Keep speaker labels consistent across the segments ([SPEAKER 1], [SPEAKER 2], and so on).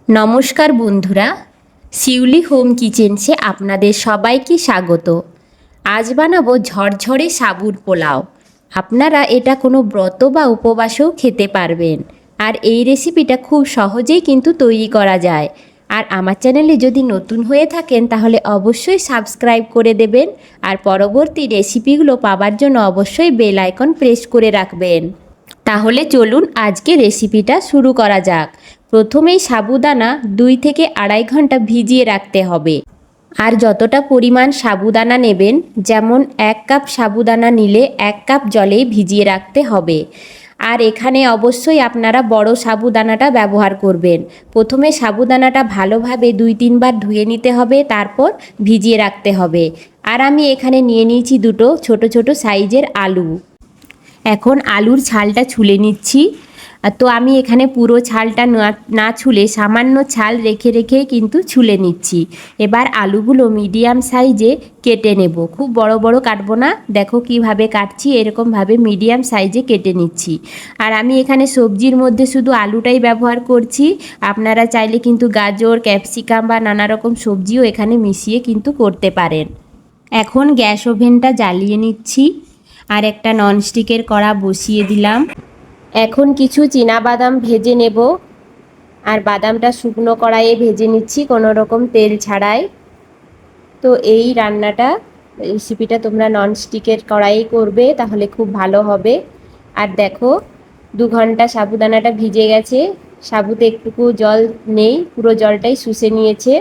[SPEAKER 1] নমস্কার বন্ধুরা, শিউলি হোম কিচেন্সে আপনাদের সবাইকে স্বাগত। আজ বানাবো ঝরঝরে সাবুর পোলাও। আপনারা এটা কোনো ব্রত বা উপবাসেও খেতে পারবেন। আর এই রেসিপিটা খুব সহজেই কিন্তু তৈরি করা যায়। আর আমার চ্যানেলে যদি নতুন হয়ে থাকেন তাহলে অবশ্যই সাবস্ক্রাইব করে দেবেন। আর পরবর্তী রেসিপিগুলো পাওয়ার জন্য অবশ্যই বেল আইকন প্রেস করে রাখবেন। তাহলে চলুন আজকে রেসিপিটা শুরু করা যাক। প্রথমেই সাবুদানা 2 থেকে আড়াই ঘন্টা ভিজিয়ে রাখতে হবে। আর যতটা পরিমাণ সাবুদানা নেবেন, যেমন 1 কাপ সাবুদানা নিলে 1 কাপ জলেই ভিজিয়ে রাখতে হবে। আর এখানে অবশ্যই আপনারা বড় সাবুদানাটা ব্যবহার করবেন। প্রথমে সাবুদানাটা ভালোভাবে 2-3 বার ধুয়ে নিতে হবে, তারপর ভিজিয়ে রাখতে হবে। আর আমি এখানে নিয়ে নিয়েছি দুটো ছোট ছোট সাইজের আলু। এখন আলুর ছালটা ছুলে নিচ্ছি। তো আমি এখানে পুরো ছালটা না ছুলে সামান্য ছাল রেখে রেখে কিন্তু ছুলে নিচ্ছি। এবার আলুগুলো মিডিয়াম সাইজে কেটে নেব, খুব বড় বড় কাটবো না। দেখো কিভাবে কাটছি, এরকমভাবে মিডিয়াম সাইজে কেটে নিচ্ছি। আর আমি এখানে সবজির মধ্যে শুধু আলুটাই ব্যবহার করছি। আপনারা চাইলে কিন্তু গাজর, ক্যাপসিকাম বা নানা রকম সবজিও এখানে মিশিয়ে কিন্তু করতে পারেন। এখন গ্যাস ওভেনটা জ্বালিয়ে নিচ্ছি আর একটা ননস্টিকের কড়া বসিয়ে দিলাম। এখন কিছু বাদাম ভেজে নেব। আর বাদামটা শুকনো কড়াইয়ে ভেজে নিচ্ছি, কোনো রকম তেল ছাড়াই। তো এই রেসিপিটা তোমরা ননস্টিকের কড়াইয়ে করবে, তাহলে খুব ভালো হবে। আর দেখো 2 ঘন্টা সাবুদানাটা ভিজে গেছে। সাবুতে একটুকু জল নেই, পুরো জলটাই শুষে নিয়েছে।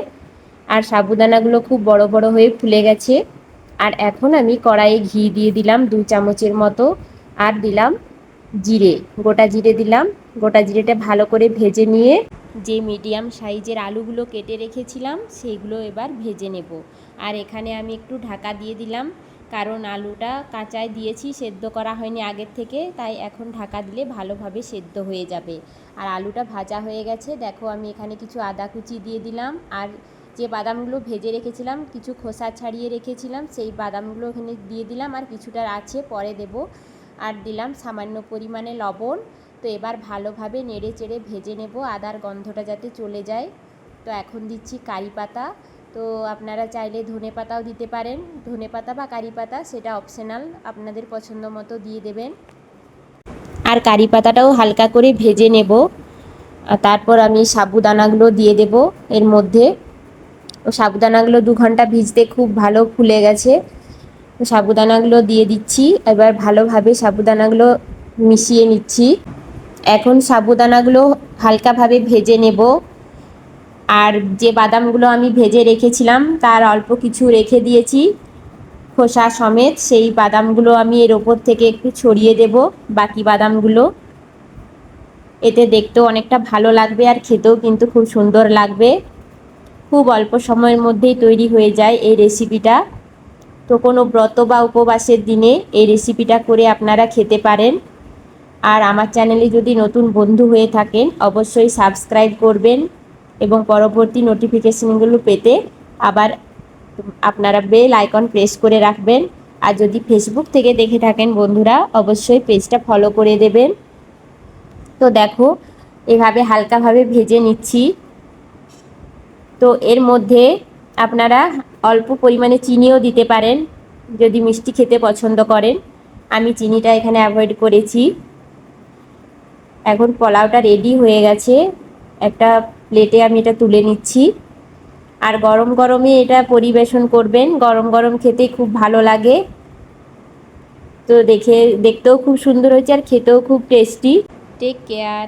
[SPEAKER 1] আর সাবুদানাগুলো খুব বড় বড় হয়ে ফুলে গেছে। আর এখন আমি কড়াইয়ে ঘি দিয়ে দিলাম 2 চামচের মতো। আর দিলাম জিরে, গোটা জিরে দিলাম। গোটা জিরেটা ভালো করে ভেজে নিয়ে যে মিডিয়াম সাইজের আলুগুলো কেটে রেখেছিলাম সেইগুলো এবার ভেজে নেব। আর এখানে আমি একটু ঢাকা দিয়ে দিলাম, কারণ আলুটা কাঁচায় দিয়েছি, সেদ্ধ করা হয়নি আগের থেকে, তাই এখন ঢাকা দিলে ভালোভাবে সেদ্ধ হয়ে যাবে। আর আলুটা ভাজা হয়ে গেছে। দেখো আমি এখানে কিছু আদা কুচি দিয়ে দিলাম। আর যে বাদামগুলো ভেজে রেখেছিলাম, কিছু খোসা ছাড়িয়ে রেখেছিলাম, সেই বাদামগুলো এখানে দিয়ে দিলাম। আর কিছুটা আছে, পরে দেব। আর দিলাম সামান্য পরিমাণে লবণ। তো এবার ভালোভাবে নেড়ে চেড়ে ভেজে নেব, আদার গন্ধটা যাতে চলে যায়। তো এখন দিচ্ছি কারি পাতা। তো আপনারা চাইলে ধনে পাতাও দিতে পারেন, ধনে পাতা বা কারি পাতা সেটা অপশনাল, আপনাদের পছন্দ মতো দিয়ে দেবেন। আর কারি পাতাটাও হালকা করে ভেজে নেব। আর তারপর আমি সাবুদানাগুলো দিয়ে দেব এর মধ্যে। ও সাবুদানাগুলো 2 ঘন্টা ভিজতে খুব ভালো ফুলে গেছে। তো সাবুদানাগুলো দিয়ে দিচ্ছি। এবার ভালোভাবে সাবুদানাগুলো মিশিয়ে নিচ্ছি। এখন সাবুদানাগুলো হালকাভাবে ভেজে নেব। আর যে বাদামগুলো আমি ভেজে রেখেছিলাম তার অল্প কিছু রেখে দিয়েছি খোসা সমেত, সেই বাদামগুলো আমি এর ওপর থেকে একটু ছড়িয়ে দেব, বাকি বাদামগুলো। এতে দেখতেও অনেকটা ভালো লাগবে আর খেতেও কিন্তু খুব সুন্দর লাগবে। খুব অল্প সময়ের মধ্যেই তৈরি হয়ে যায় এই রেসিপিটা। তো কোনো ব্রত বা উপবাসের দিনে এই রেসিপিটা করে আপনারা খেতে পারেন। আর আমার চ্যানেলে যদি নতুন বন্ধু হয়ে থাকেন অবশ্যই সাবস্ক্রাইব করবেন এবং পরবর্তী নোটিফিকেশনগুলো পেতে আবার আপনারা বেল আইকন প্রেস করে রাখবেন। আর যদি ফেসবুক থেকে দেখে থাকেন বন্ধুরা, অবশ্যই পেজটা ফলো করে দেবেন। তো দেখো এভাবে হালকাভাবে ভেজে নিচ্ছি। তো এর মধ্যে আপনারা অল্প পরিমাণে চিনিও দিতে পারেন যদি মিষ্টি খেতে পছন্দ করেন। আমি চিনিটা এখানে অ্যাভয়েড করেছি। এখন পোলাওটা রেডি হয়ে গেছে। একটা প্লেটে আমি এটা তুলে নিচ্ছি। আর গরম গরমে এটা পরিবেশন করবেন, গরম গরম খেতে খুব ভালো লাগে। তো দেখতেও খুব সুন্দর হয়েছে আর খেতেও খুব টেস্টি। Take care.